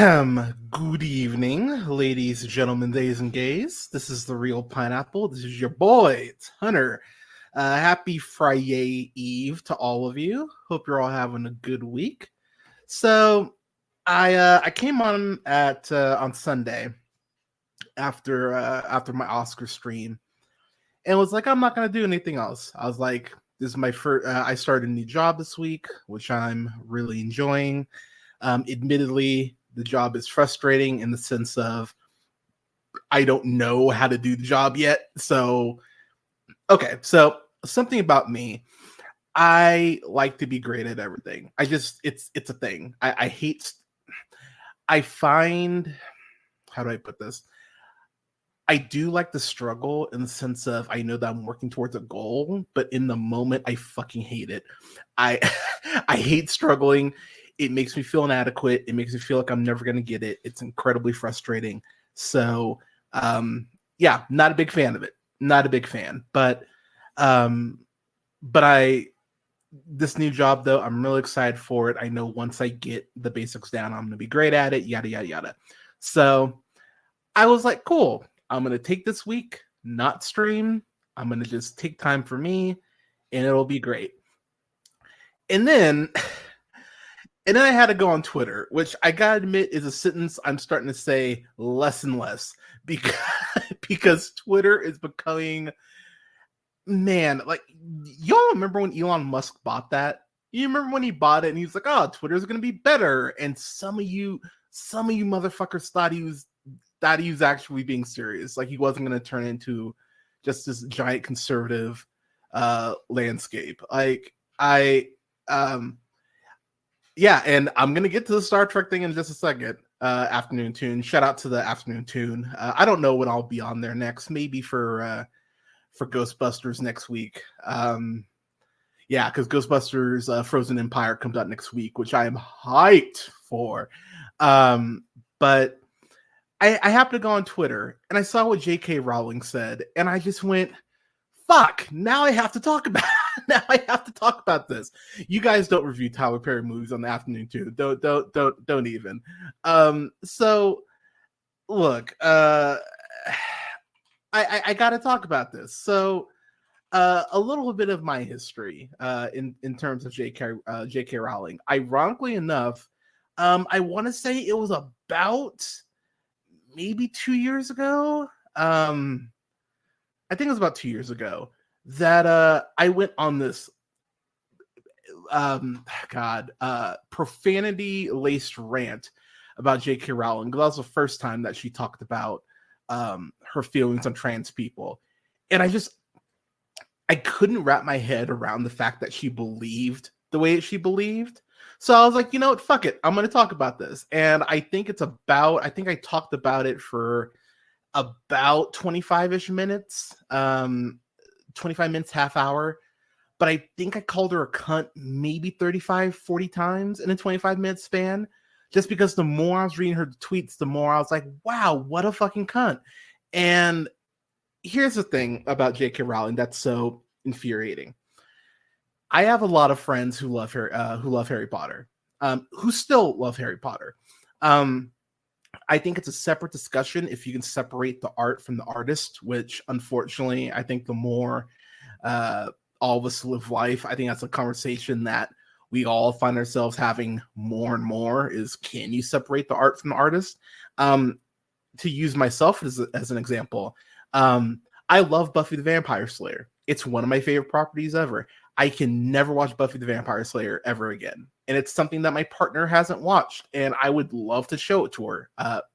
Good evening, ladies, gentlemen, days, and gays. This is the Real Pineapple. This is your boy, it's Hunter. Happy Friday Eve to all of you. Hope you're all having a good week. So, I came on at on Sunday after my Oscar stream, and was like, I'm not gonna do anything else. I was like, this is my first. I started a new job this week, which I'm really enjoying. Admittedly, the job is frustrating in the sense of I don't know how to do the job yet. So, okay. So, something about me, I like to be great at everything. It's a thing. I hate, I find, how do I put this? I do like the struggle in the sense of I know that I'm working towards a goal, but in the moment, I fucking hate it. I, I hate struggling. It makes me feel inadequate. It makes me feel like I'm never going to get it. It's incredibly frustrating. So, yeah, not a big fan of it. Not a big fan. Um, but this new job though, I'm really excited for it. I know once I get the basics down, I'm going to be great at it. Yada yada yada. So I was like, cool. I'm going to take this week, not stream. I'm going to just take time for me, and it'll be great. And then. And then I had to go on Twitter, which I gotta admit is a sentence I'm starting to say less and less because because Twitter is becoming, man, like, y'all remember when Elon Musk bought that? You remember when he bought it and he was like, "Oh, Twitter's gonna be better," and some of you motherfuckers thought he was actually being serious, like he wasn't gonna turn into just this giant conservative landscape. Like um yeah, and I'm gonna get to the Star Trek thing in just a second. Afternoon Tune. Shout out to the Afternoon Tune. I don't know when I'll be on there next. Maybe for Ghostbusters next week. Yeah, because Ghostbusters Frozen Empire comes out next week, which I am hyped for. But I happened to go on Twitter and I saw what JK Rowling said, and I just went, fuck, now I have to talk about now I have to talk about this. You guys don't review Tyler Perry movies on the Afternoon too. Don't even. So look, I gotta talk about this. So a little bit of my history in terms of JK Rowling. Ironically enough, I want to say it was about maybe 2 years ago. I think it was about 2 years ago that I went on this profanity laced rant about JK Rowling, because that was the first time that she talked about her feelings on trans people. And I couldn't wrap my head around the fact that she believed the way she believed. So I was like, you know what, fuck it, I'm going to talk about this. And I think I think I talked about it for about 25-ish minutes, 25 minutes, half hour. But I think I called her a cunt maybe 35, 40 times in a 25-minute span, just because the more I was reading her tweets, the more I was like, wow, what a fucking cunt. And here's the thing about J.K. Rowling that's so infuriating. I have a lot of friends who love Harry Potter, who still love Harry Potter. I think it's a separate discussion if you can separate the art from the artist, which unfortunately, I think the more all of us live life, I think that's a conversation that we all find ourselves having more and more is, can you separate the art from the artist? To use myself as an example, I love Buffy the Vampire Slayer. It's one of my favorite properties ever. I can never watch Buffy the Vampire Slayer ever again. And it's something that my partner hasn't watched, and I would love to show it to her. But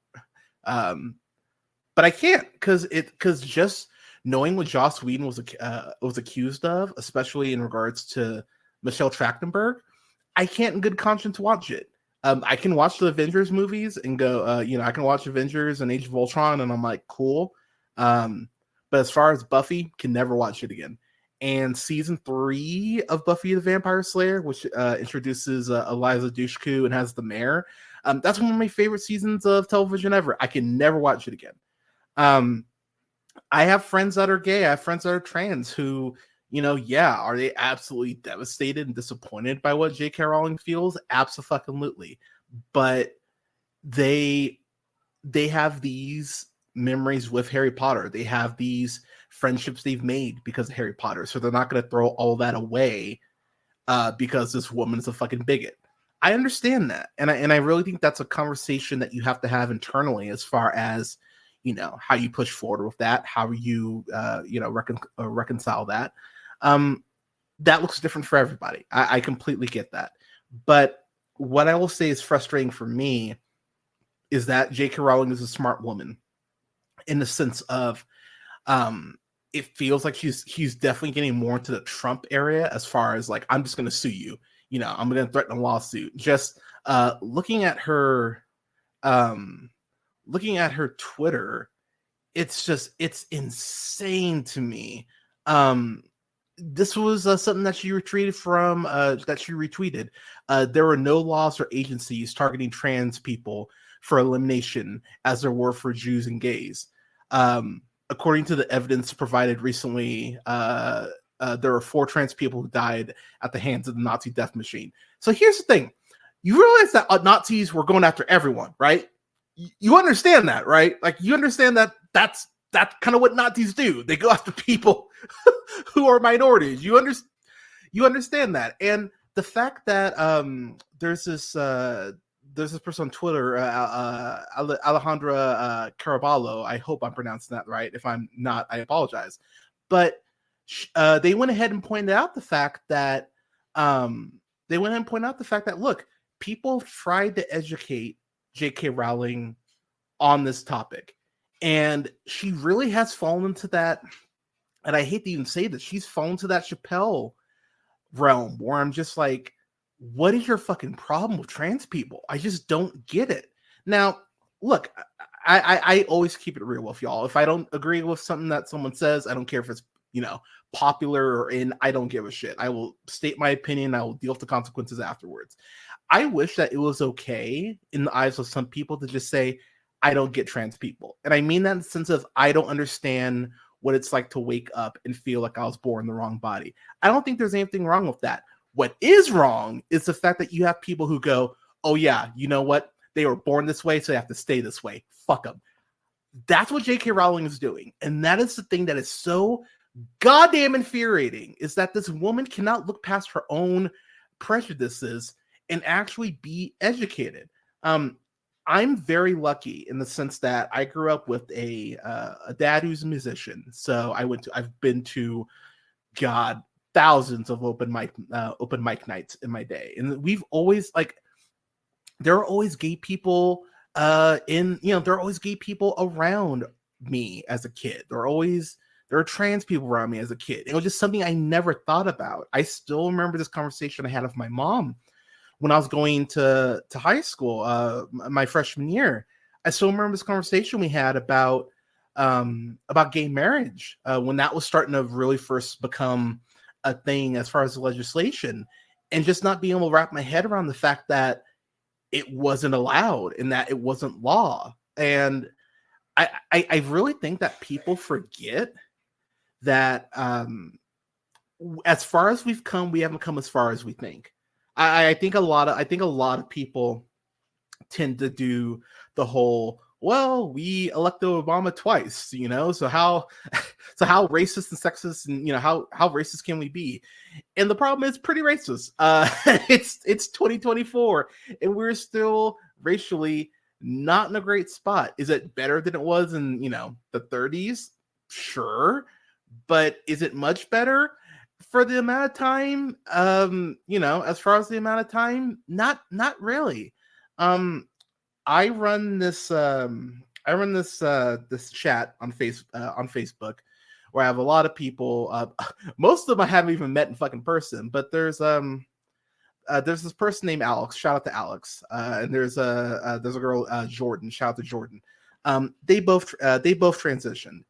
I can't, because just knowing what Joss Whedon was accused of, especially in regards to Michelle Trachtenberg, I can't in good conscience watch it. I can watch the Avengers movies and go, I can watch Avengers and Age of Ultron, and I'm like, cool. But as far as Buffy, can never watch it again. And season 3 of Buffy the Vampire Slayer, which introduces Eliza Dushku and has the mayor, that's one of my favorite seasons of television ever. I can never watch it again. I have friends that are gay. I have friends that are trans who, are they absolutely devastated and disappointed by what J.K. Rowling feels? Absolutely. But they have these memories with Harry Potter. They have these friendships they've made because of Harry Potter. So they're not going to throw all that away because this woman is a fucking bigot. I understand that, and I really think that's a conversation that you have to have internally, as far as, you know, how you push forward with that, how you reconcile that. That looks different for everybody. I completely get that, but what I will say is frustrating for me is that JK Rowling is a smart woman, in the sense of, it feels like he's definitely getting more into the Trump area, as far as like, I'm just going to sue you. You know, I'm going to threaten a lawsuit. Just looking at her Twitter, it's insane to me. This was something that she retweeted. There were no laws or agencies targeting trans people for elimination as there were for Jews and gays. According to the evidence provided recently, there were 4 trans people who died at the hands of the Nazi death machine. So here's the thing. You realize that Nazis were going after everyone, right? You understand that, right? Like, you understand that that's kind of what Nazis do. They go after people who are minorities. You understand that. And the fact that there's this person on Twitter, Alejandra Caraballo. I hope I'm pronouncing that right. If I'm not, I apologize. But they went ahead and pointed out the fact that look, people tried to educate JK Rowling on this topic, and she really has fallen into that. And I hate to even say this, she's fallen to that Chappelle realm where I'm just like, what is your fucking problem with trans people? I just don't get it. Now, look, I always keep it real with y'all. If I don't agree with something that someone says, I don't care if it's, you know, popular or in, I don't give a shit. I will state my opinion. I will deal with the consequences afterwards. I wish that it was okay in the eyes of some people to just say, I don't get trans people. And I mean that in the sense of, I don't understand what it's like to wake up and feel like I was born in the wrong body. I don't think there's anything wrong with that. What is wrong is the fact that you have people who go, oh yeah, you know what? They were born this way, so they have to stay this way. Fuck them. That's what JK Rowling is doing. And that is the thing that is so goddamn infuriating, is that this woman cannot look past her own prejudices and actually be educated. I'm very lucky in the sense that I grew up with a dad who's a musician. So I've been to, God, thousands of open mic nights in my day, and we've always, like, there are always gay people there are always gay people around me as a kid. There are trans people around me as a kid. It was just something I never thought about. I still remember this conversation I had with my mom when I was going to high school, my freshman year. I still remember this conversation we had about gay marriage when that was starting to really first become a thing as far as the legislation, and just not being able to wrap my head around the fact that it wasn't allowed and that it wasn't law. And I really think that people forget that as far as we've come, we haven't come as far as we think. I think a lot of people tend to do the whole, well, we elected Obama twice, you know, so how racist and sexist and, you know, how racist can we be? And the problem is pretty racist. It's 2024 and we're still racially not in a great spot. Is it better than it was in, you know, the 30s? Sure. But is it much better for the amount of time? You know, as far as the amount of time, not really. I run this this chat on Facebook where I have a lot of people. Most of them I haven't even met in fucking person, but there's this person named Alex. Shout out to Alex. And there's a girl, Jordan. Shout out to Jordan. They both transitioned,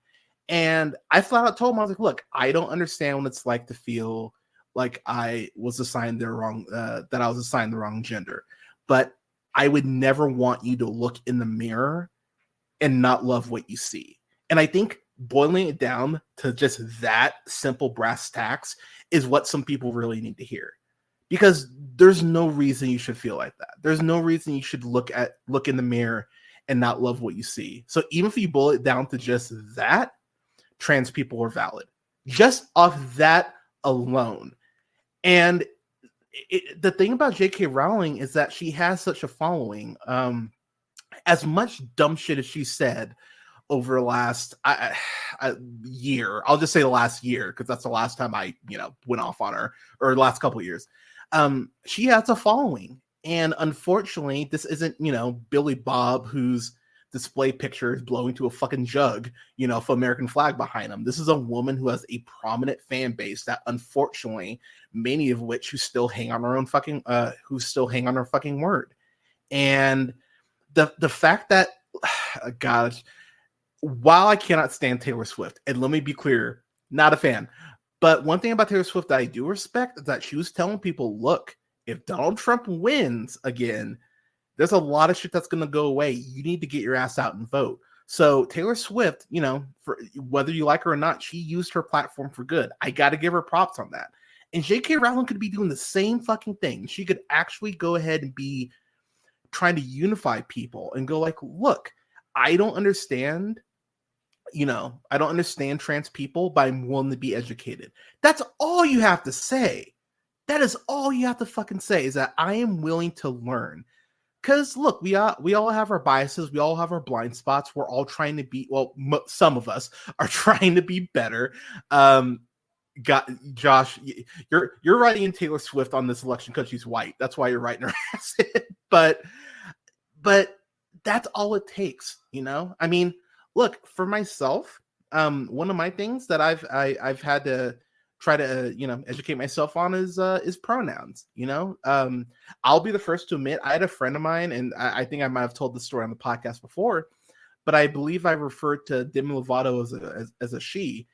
and I flat out told them, I was like, look, I don't understand what it's like to feel like I was assigned the wrong gender, but I would never want you to look in the mirror and not love what you see. And I think boiling it down to just that simple brass tacks is what some people really need to hear. because there's no reason you should feel like that. There's no reason you should look in the mirror and not love what you see. So even if you boil it down to just that, trans people are valid just off that alone. And the thing about JK Rowling is that she has such a following. As much dumb shit as she said over the last year, I'll just say the last year, because that's the last time I, went off on her, or the last couple of years. She has a following. And unfortunately, this isn't, Billy Bob, whose display picture is blowing to a fucking jug, with American flag behind him. This is a woman who has a prominent fan base that, unfortunately, many of which who still hang on her fucking word. And the fact that, God, while I cannot stand Taylor Swift, and let me be clear, not a fan, but one thing about Taylor Swift that I do respect is that she was telling people, look, if Donald Trump wins again, there's a lot of shit that's going to go away. You need to get your ass out and vote. So Taylor Swift, for whether you like her or not, she used her platform for good. I got to give her props on that. And JK Rowling could be doing the same fucking thing. She could actually go ahead and be trying to unify people and go like, look, I don't understand trans people, but I'm willing to be educated. That's all you have to say. That is all you have to fucking say, is that I am willing to learn. Because look, we all have our biases. We all have our blind spots. We're all trying to be, some of us are trying to be better. Josh, you're writing in Taylor Swift on this election because she's white. That's why you're writing her ass in. But that's all it takes, I mean, look, for myself, one of my things that I've had to try to educate myself on is pronouns. I'll be the first to admit, I had a friend of mine, and I think I might have told this story on the podcast before, but I believe I referred to Demi Lovato as a she,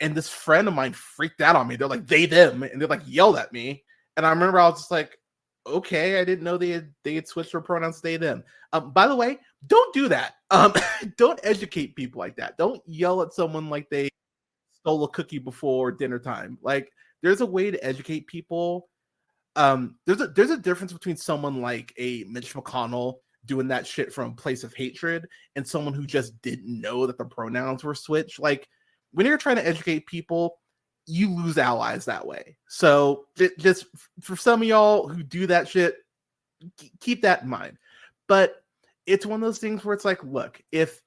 and this friend of mine freaked out on me. They're like, they, them, and they're like yelled at me, and I remember I was just like, okay, I didn't know they had switched their pronouns they, them. By the way, don't do that. Don't educate people like that. Don't yell at someone like they stole a cookie before dinner time. Like, there's a way to educate people. There's a difference between someone like a Mitch McConnell doing that shit from a place of hatred and someone who just didn't know that the pronouns were switched. Like, when you're trying to educate people, you lose allies that way. So just for some of y'all who do that shit, keep that in mind. But it's one of those things where it's like, look, if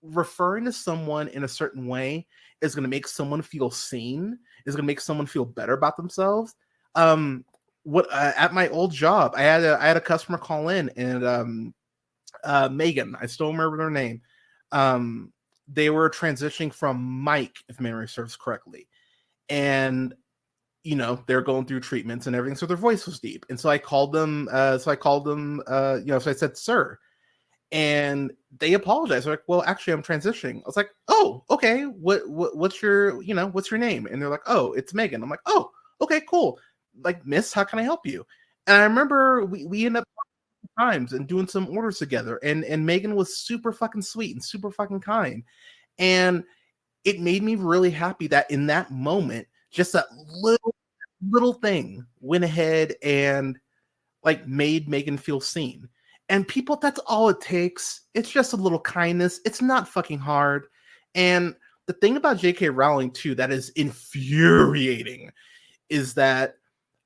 referring to someone in a certain way is going to make someone feel seen, is going to make someone feel better about themselves. At my old job, I had a customer call in, and Megan, I still remember their name. They were transitioning from Mike, if memory serves correctly. And they're going through treatments and everything, so their voice was deep. And so I called them. So I said, sir, and they apologized. They're like, well, actually, I'm transitioning. I was like, oh, okay. What's your name? And they're like, oh, it's Megan. I'm like, oh, okay, cool. Like, miss, how can I help you? And I remember we ended up times and doing some orders together, and Megan was super fucking sweet and super fucking kind. And it made me really happy that in that moment, just that little thing went ahead and like made Megan feel seen. And people, that's all it takes. It's just a little kindness. It's not fucking hard. And the thing about JK Rowling too that is infuriating is that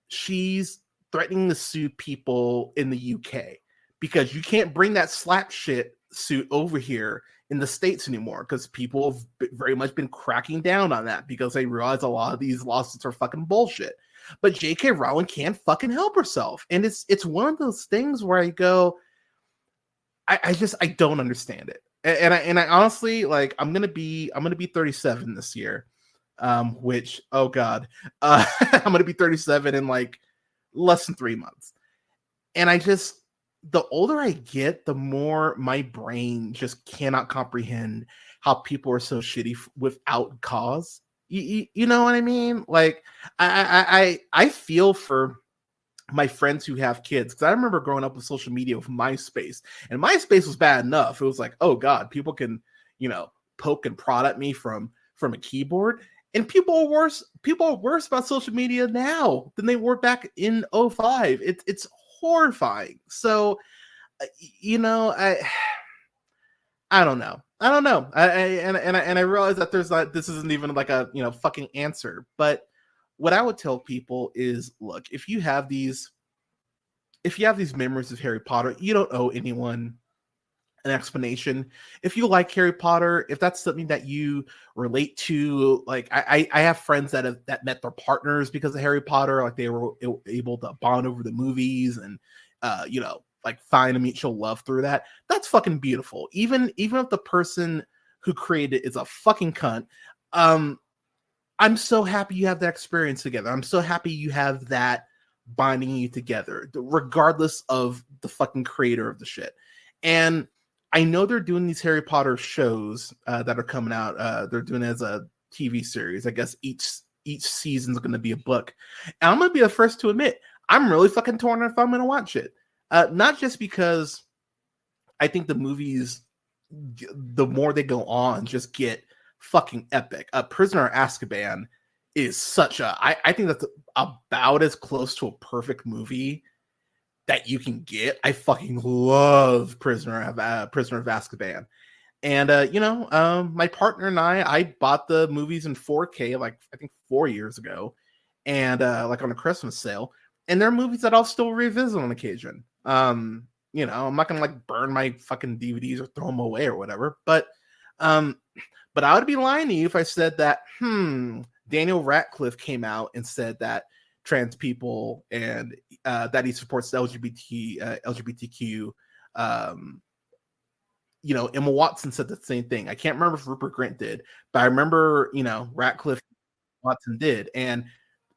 she's threatening to sue people in the UK because you can't bring that slap shit suit over here in the States anymore, because people have very much been cracking down on that because they realize a lot of these lawsuits are fucking bullshit. But JK Rowling can't fucking help herself. And it's one of those things where I go, I don't understand it. And I honestly, like, I'm gonna be 37 this year. Which, oh God, I'm gonna be 37 in like less than 3 months. And the older I get, the more my brain just cannot comprehend how people are so shitty without cause. You know what I mean? Like, I feel for my friends who have kids, because I remember growing up with social media with MySpace, and MySpace was bad enough. It was like, oh God, people can, poke and prod at me from a keyboard. And people are worse about social media now than they were back in '05. It's horrifying. So you know, I don't know. I don't know. And I realize that there's not, this isn't even like a, fucking answer. But what I would tell people is, look, if you have these memories of Harry Potter, you don't owe anyone an explanation. If you like Harry Potter, if that's something that you relate to, like I have friends that met their partners because of Harry Potter, like they were able to bond over the movies and like find a mutual love through that. That's fucking beautiful. Even if the person who created it is a fucking cunt, I'm so happy you have that experience together. I'm so happy you have that binding you together, regardless of the fucking creator of the shit. And I know they're doing these Harry Potter shows that are coming out. They're doing it as a TV series. I guess each season is going to be a book. And I'm going to be the first to admit, I'm really fucking torn if I'm going to watch it. Not just because I think the movies, the more they go on, just get fucking epic. Prisoner of Azkaban is such a, I think that's about as close to a perfect movie that you can get. I fucking love Prisoner of Azkaban. And my partner and I bought the movies in 4K like I think 4 years ago, and like on a Christmas sale. And they're movies that I'll still revisit on occasion. I'm not gonna like burn my fucking DVDs or throw them away or whatever. But I would be lying to you if I said that Daniel Radcliffe came out and said that trans people and that he supports the LGBTQ. Emma Watson said the same thing. I can't remember if Rupert Grint did, but I remember Radcliffe, Watson did. And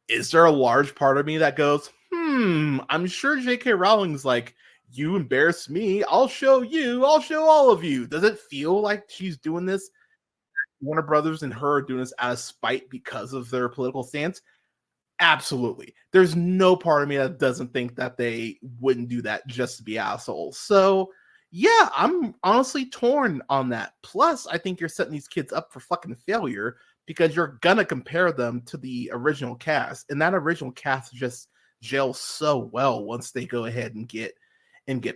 is there a large part of me that goes, I'm sure JK Rowling's like, you embarrass me, I'll show you, I'll show all of you. Does it feel like she's doing this? Warner Brothers and her are doing this out of spite because of their political stance? Absolutely. There's no part of me that doesn't think that they wouldn't do that just to be assholes. So yeah, I'm honestly torn on that. Plus, I think you're setting these kids up for fucking failure because you're gonna compare them to the original cast, and that original cast just gels so well once they go ahead and get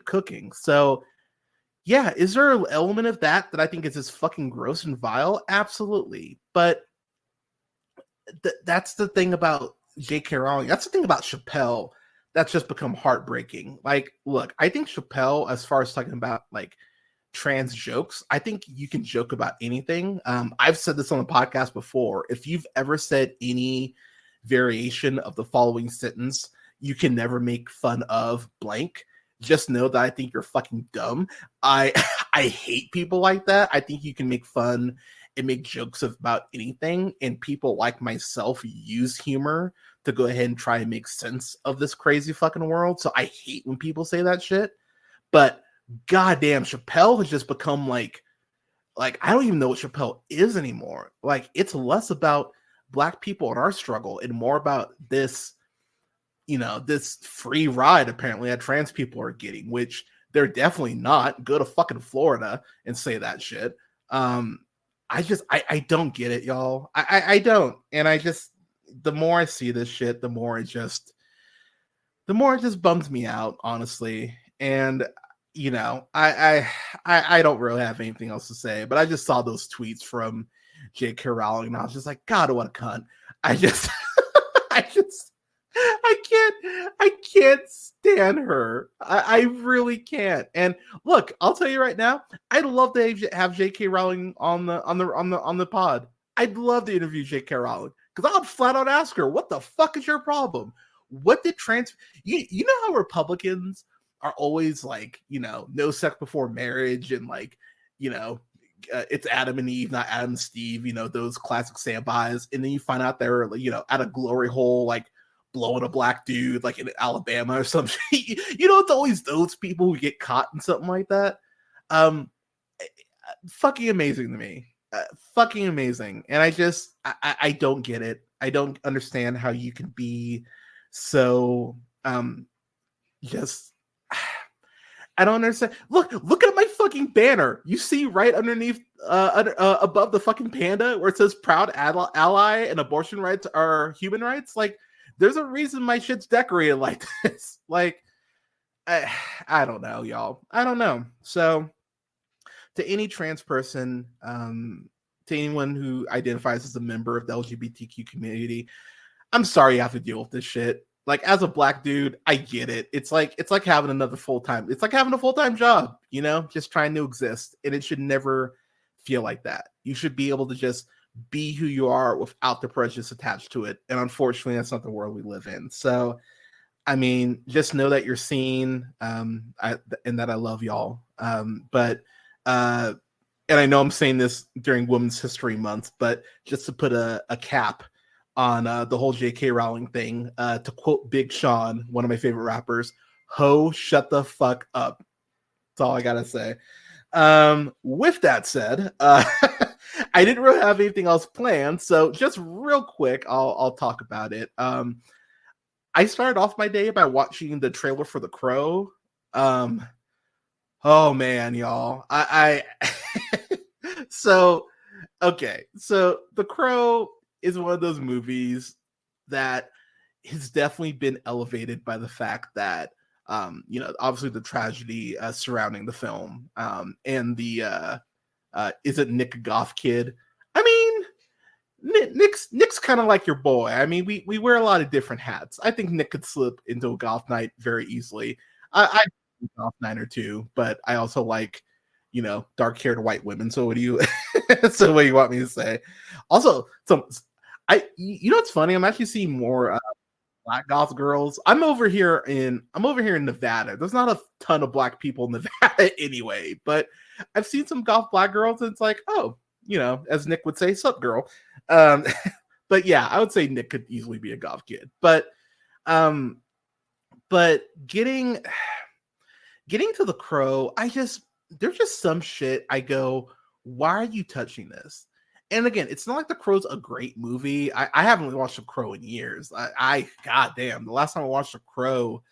cooking. So yeah, is there an element of that I think is just fucking gross and vile? Absolutely. But that's the thing about JK Rowling. That's the thing about Chappelle that's just become heartbreaking. Like, look, I think Chappelle, as far as talking about like trans jokes, I think you can joke about anything. I've said this on the podcast before. If you've ever said any variation of the following sentence, you can never make fun of blank, just know that I think you're fucking dumb. I hate people like that. I think you can make fun and make jokes about anything, and people like myself use humor to go ahead and try and make sense of this crazy fucking world. So I hate when people say that shit. But goddamn, Chappelle has just become like I don't even know what Chappelle is anymore. Like, it's less about Black people and our struggle and more about this, this free ride apparently that trans people are getting, which they're definitely not. Go to fucking Florida and say that shit. I don't get it, y'all. I don't. And the more I see this shit, the more it just bums me out, honestly. And I don't really have anything else to say, but I just saw those tweets from JK Rowling and I was just like, God, what a cunt. I can't stand her. I really can't. And look, I'll tell you right now, I'd love to have JK Rowling on the pod. I'd love to interview JK Rowling because I'll flat out ask her, what the fuck is your problem? What did you know how Republicans are always like, no sex before marriage and like, it's Adam and Eve, not Adam and Steve, those classic standbys. And then you find out they're, at a glory hole, like blowing a black dude, like in Alabama or something. It's always those people who get caught in something like that. Fucking amazing to me. Fucking amazing. And I don't get it. I don't understand how you can be so, just, I don't understand. Look at my fucking banner. You see right underneath, above the fucking panda, where it says "Proud Ally" and abortion rights are human rights. Like, there's a reason my shit's decorated like this. Like, I don't know, y'all. I don't know. So, to any trans person, to anyone who identifies as a member of the LGBTQ community, I'm sorry you have to deal with this shit. Like, as a black dude, I get it. It's like having another full-time. It's like having a full-time job, just trying to exist. And it should never feel like that. You should be able to just be who you are without the prejudice attached to it. And unfortunately, that's not the world we live in. So, I mean, just know that you're seen, and that I love y'all. But and I know I'm saying this during Women's History Month, but just to put a cap on the whole JK Rowling thing, to quote Big Sean, one of my favorite rappers, "Ho, shut the fuck up." That's all I gotta say. With that said, I didn't really have anything else planned, so just real quick, I'll talk about it. I started off my day by watching the trailer for The Crow. Oh man, y'all. So okay. So The Crow is one of those movies that has definitely been elevated by the fact that obviously the tragedy surrounding the film, and the is it Nick a goth kid? I mean, Nick's kind of like your boy. I mean, we wear a lot of different hats. I think Nick could slip into a goth night very easily. I goth night or two, but I also like, dark haired white women. So what do you so what do you want me to say? Also, it's funny. I'm actually seeing more black goth girls. I'm over here in Nevada. There's not a ton of black people in Nevada anyway, but I've seen some goth black girls, and it's like, oh, as Nick would say, sup girl. But yeah, I would say Nick could easily be a goth kid. But getting to The Crow, there's just some shit I go, why are you touching this? And again, it's not like The Crow's a great movie. I haven't really watched The Crow in years. Goddamn, the last time I watched The Crow,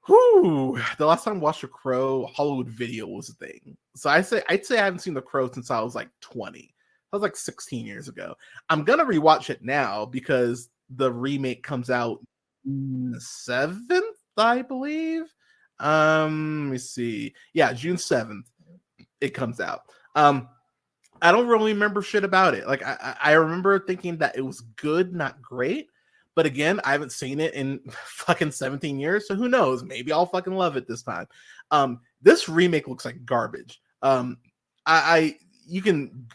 the last time I watched The Crow, Hollywood Video was a thing. So I'd say I haven't seen The Crow since I was like 20. That was like 16 years ago. I'm gonna rewatch it now because the remake comes out June 7th, I believe. Let me see. Yeah, June 7th it comes out. I don't really remember shit about it. Like, I remember thinking that it was good, not great. But again, I haven't seen it in fucking 17 years, so who knows? Maybe I'll fucking love it this time. This remake looks like garbage. You can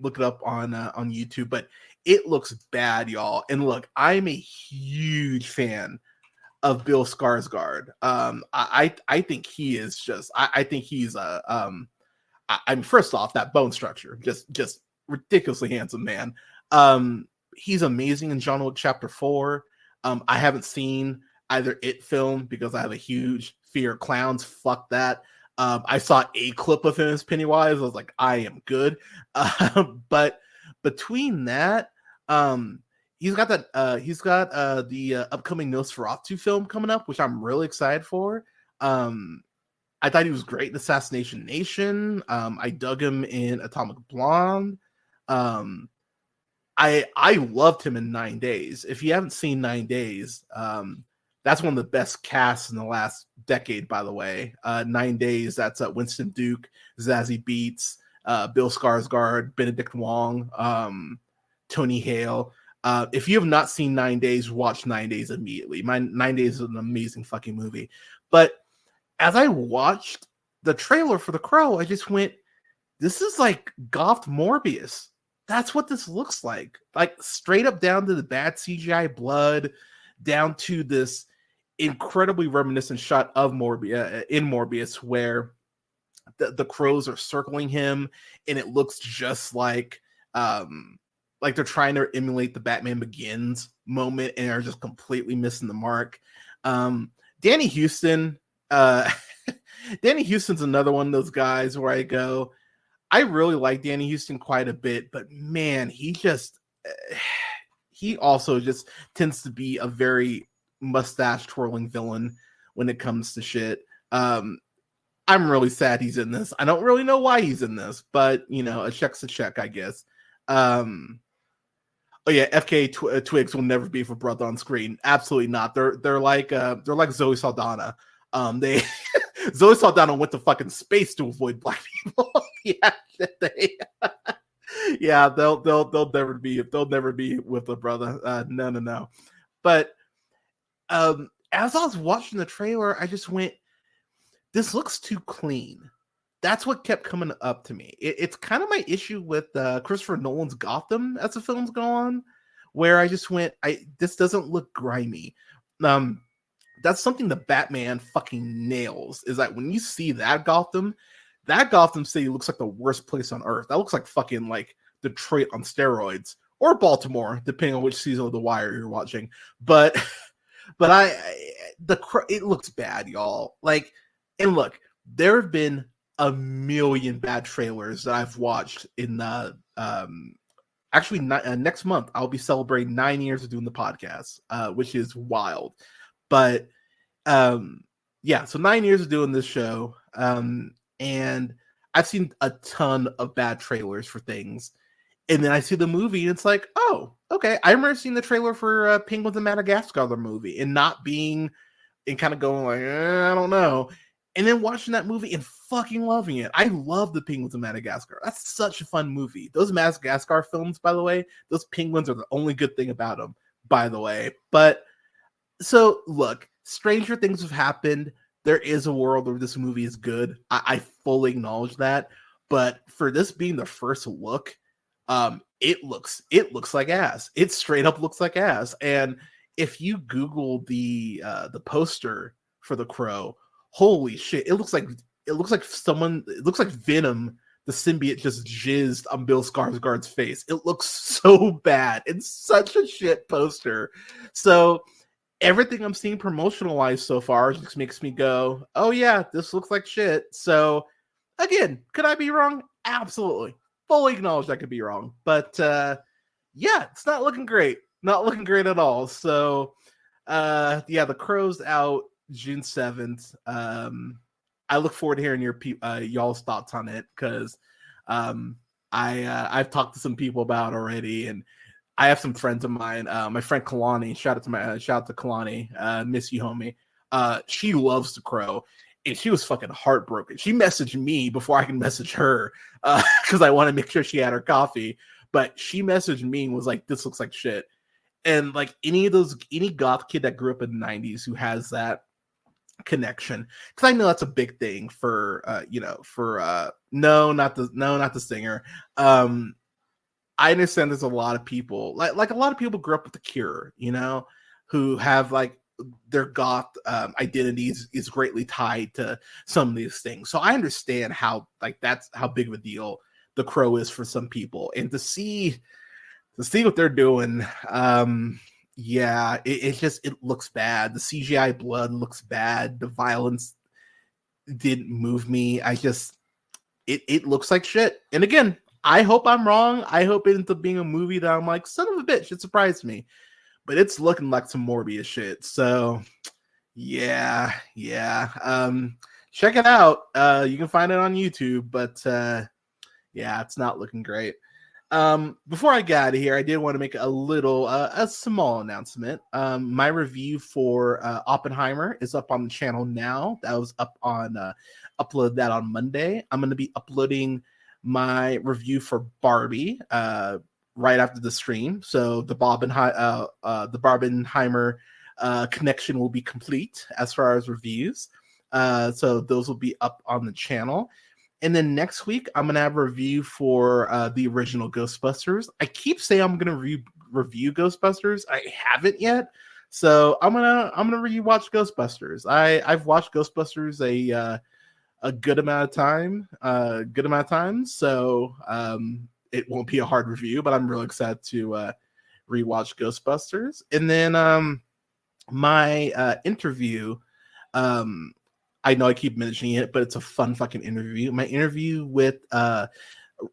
look it up on YouTube, but it looks bad, y'all. And look, I'm a huge fan of Bill Skarsgård. I think he is just. I think he's a. I'm first off, that bone structure, just ridiculously handsome man. He's amazing in John Wick Chapter 4. I haven't seen either It film because I have a huge fear of clowns. Fuck that. I saw a clip of him as Pennywise. I was like, I am good. But between that, he's got the upcoming Nosferatu film coming up, which I'm really excited for. I thought he was great in Assassination Nation. I dug him in Atomic Blonde. I loved him in 9 Days. If you haven't seen 9 Days, that's one of the best casts in the last decade, by the way. 9 Days, that's Winston Duke, Zazie Beetz, Bill Skarsgård, Benedict Wong, Tony Hale. If you have not seen 9 Days, watch 9 Days immediately. 9 Days is an amazing fucking movie. But as I watched the trailer for The Crow, I just went, this is like goth Morbius. That's what this looks like. Like, straight up down to the bad CGI blood, down to this incredibly reminiscent shot of Morbius, where the crows are circling him, and it looks just like they're trying to emulate the Batman Begins moment and are just completely missing the mark. Danny Houston. Danny Houston's another one of those guys where I go, I really like Danny Houston quite a bit, but man, he also just tends to be a very mustache twirling villain when it comes to shit. I'm really sad he's in this. I don't really know why he's in this, but you know, a check's a check, I guess. Oh yeah, Twigs will never be for brother on screen. Absolutely not. They're like Zoe Saldana. They Zoe Saldana went to fucking space to avoid black people. Yeah, yeah, they'll never be with the brother. No. But as I was watching the trailer, I just went, this looks too clean. That's what kept coming up to me. It's kind of my issue with Christopher Nolan's Gotham as the films go on, where I just went, this doesn't look grimy. That's something the Batman fucking nails, is that when you see that Gotham City looks like the worst place on earth. That looks like fucking like Detroit on steroids, or Baltimore, depending on which season of The Wire you're watching. But it looks bad, y'all. Like, and look, there have been a million bad trailers that I've watched in the actually next month I'll be celebrating 9 years of doing the podcast, which is wild. But yeah, so 9 years of doing this show, and I've seen a ton of bad trailers for things, and then I see the movie and it's like, oh, okay. I remember seeing the trailer for Penguins of Madagascar, the movie, and not being, and kind of going like, I don't know. And then watching that movie and fucking loving it. I love the Penguins of Madagascar. That's such a fun movie. Those Madagascar films, by the way, those penguins are the only good thing about them, by the way. But so look, stranger things have happened. There is a world where this movie is good. I fully acknowledge that. But for this being the first look, it looks like ass. It straight up looks like ass. And if you Google the poster for The Crow, holy shit, it looks like Venom, the symbiote, just jizzed on Bill Skarsgård's face. It looks so bad. It's such a shit poster. So everything I'm seeing promotional wise so far just makes me go, oh yeah, this looks like shit. So again, could I be wrong? Absolutely. Fully acknowledge I could be wrong. But yeah, it's not looking great. Not looking great at all. So yeah, The Crow's out June 7th. I look forward to hearing y'all's thoughts on it, because I've talked to some people about it already, and I have some friends of mine. My friend Kalani, shout out to Kalani, miss you, homie. She loves The Crow, and she was fucking heartbroken. She messaged me before I can message her, because I want to make sure she had her coffee. But she messaged me and was like, "This looks like shit." And like any goth kid that grew up in the 90s who has that connection, because I know that's a big thing for no, not the singer. I understand there's a lot of people like a lot of people grew up with The Cure, who have like their goth identities is greatly tied to some of these things. So I understand how like that's how big of a deal The Crow is for some people, and to see what they're doing, yeah, it looks bad. The CGI blood looks bad. The violence didn't move me. It looks like shit. And again, I hope I'm wrong. I hope it ends up being a movie that I'm like, son of a bitch, it surprised me. But it's looking like some Morbius shit. So yeah. Check it out. You can find it on YouTube, but yeah, it's not looking great. Before I get out of here, I did want to make a small announcement. My review for Oppenheimer is up on the channel now. That was uploaded that on Monday. I'm going to be uploading my review for Barbie right after the stream. So the Barbenheimer connection will be complete as far as reviews. So those will be up on the channel. And then next week, I'm gonna have a review for the original Ghostbusters. I keep saying I'm gonna review Ghostbusters. I haven't yet, so I'm gonna rewatch Ghostbusters. I've watched Ghostbusters a good amount of time. So it won't be a hard review, but I'm really excited to rewatch Ghostbusters. And then my interview. I know I keep mentioning it, but it's a fun fucking interview. My interview with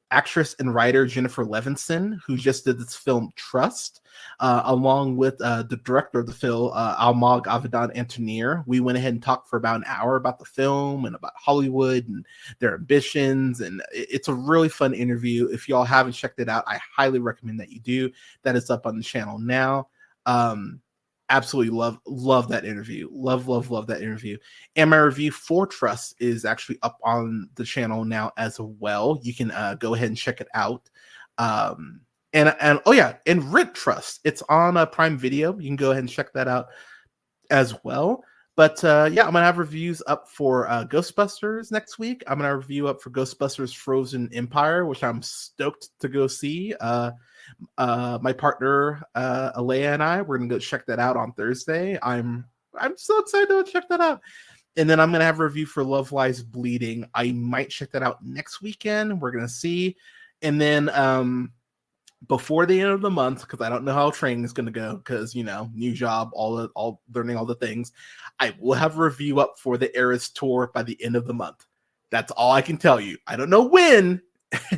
actress and writer Jennifer Levinson, who just did this film Trust, along with the director of the film, Almog Avidan Antonier. We went ahead and talked for about an hour about the film and about Hollywood and their ambitions, and it's a really fun interview. If y'all haven't checked it out, I highly recommend that you do. That is up on the channel now. Absolutely love that interview. Love that interview. And my review for Trust is actually up on the channel now as well. You can go ahead and check it out. And oh yeah, and Rit Trust, it's on Prime Video. You can go ahead and check that out as well. But yeah, I'm gonna have reviews up for Ghostbusters next week. I'm gonna review up for Ghostbusters Frozen Empire, which I'm stoked to go see. My partner Alea and we're gonna go check that out on Thursday. I'm so excited to check that out. And then I'm gonna have a review for Love Lies Bleeding. I might check that out next weekend. We're gonna see. And then before the end of the month, because I don't know how training is gonna go, because new job, all learning all the things. I will have a review up for the Eras tour by the end of the month. That's all I can tell you. I don't know when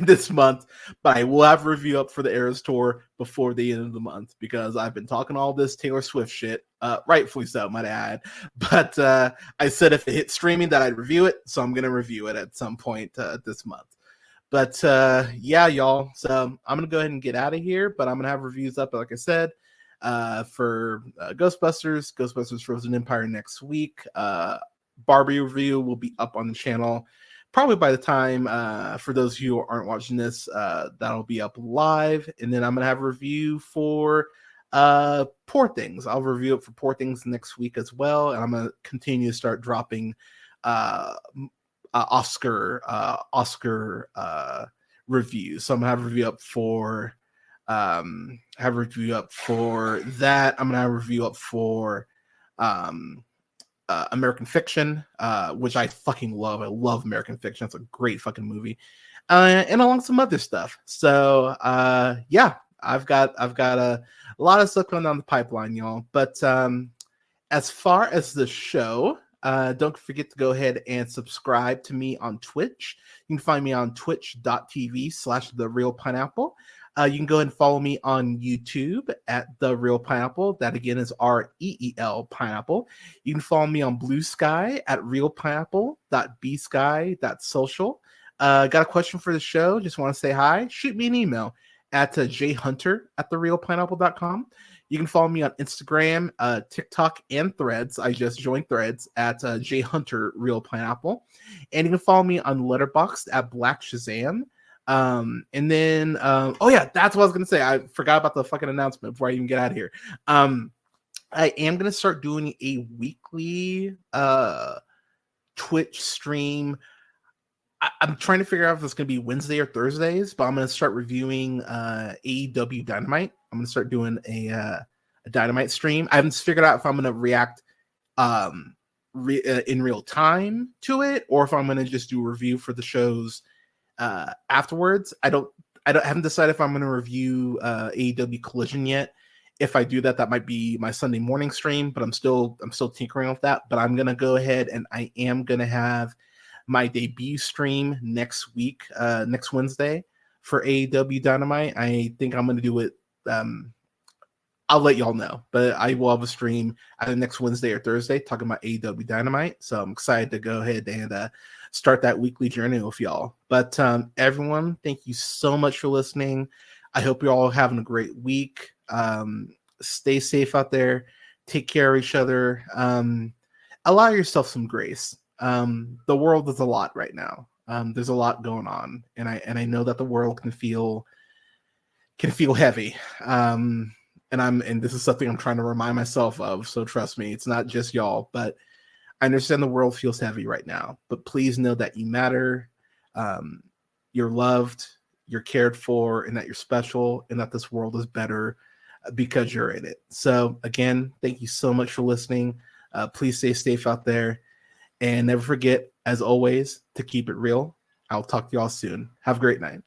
this month, but I will have a review up for the Eras tour before the end of the month, because I've been talking all this Taylor Swift shit, rightfully so, might I add. But I said if it hit streaming that I'd review it, so I'm gonna review it at some point this month. But yeah, y'all. So I'm gonna go ahead and get out of here. But I'm gonna have reviews up, like I said, for Ghostbusters Frozen Empire next week. Barbie review will be up on the channel probably by the time, for those of you who aren't watching this, that'll be up live. And then I'm gonna have a review for Poor Things. I'll review it for Poor Things next week as well. And I'm gonna continue to start dropping Oscar reviews. So I'm gonna have a review up for that. I'm gonna have a review up for American Fiction, which I fucking love. I love American Fiction. It's a great fucking movie, and along some other stuff. So yeah, I've got a lot of stuff going down the pipeline, y'all. But as far as the show, don't forget to go ahead and subscribe to me on Twitch. You can find me on twitch.tv/therealpineapple. You can go ahead and follow me on YouTube at The Real Pineapple. That again is REEL Pineapple. You can follow me on Blue Sky at realpineapple.bsky.social. Got a question for the show? Just want to say hi? Shoot me an email at jhunter@therealpineapple.com. You can follow me on Instagram, TikTok, and Threads. I just joined Threads at jhunterrealpineapple. And you can follow me on Letterboxd at Black Shazam. And then oh yeah, that's what I was gonna say. I forgot about the fucking announcement before I even get out of here. I am gonna start doing a weekly Twitch stream. I'm trying to figure out if it's gonna be Wednesday or Thursdays, but I'm gonna start reviewing AEW Dynamite. I'm gonna start doing a Dynamite stream. I haven't figured out if I'm gonna react in real time to it, or if I'm gonna just do a review for the shows afterwards. I haven't decided if I'm going to review AEW Collision yet. If I do that, that might be my Sunday morning stream, but I'm still tinkering with that. But I'm going to go ahead and I am going to have my debut stream next week, next Wednesday for AEW Dynamite. I think I'm going to do it. I'll let y'all know, but I will have a stream either next Wednesday or Thursday talking about AEW Dynamite. So I'm excited to go ahead and start that weekly journey with y'all. But everyone, thank you so much for listening. I hope you're all having a great week. Stay safe out there. Take care of each other. Allow yourself some grace. The world is a lot right now. There's a lot going on, and I know that the world can feel heavy. And this is something I'm trying to remind myself of. So trust me, it's not just y'all, but I understand the world feels heavy right now, but please know that you matter. You're loved, you're cared for, and that you're special, and that this world is better because you're in it. So again, thank you so much for listening. Please stay safe out there, and never forget, as always, to keep it real. I'll talk to y'all soon. Have a great night.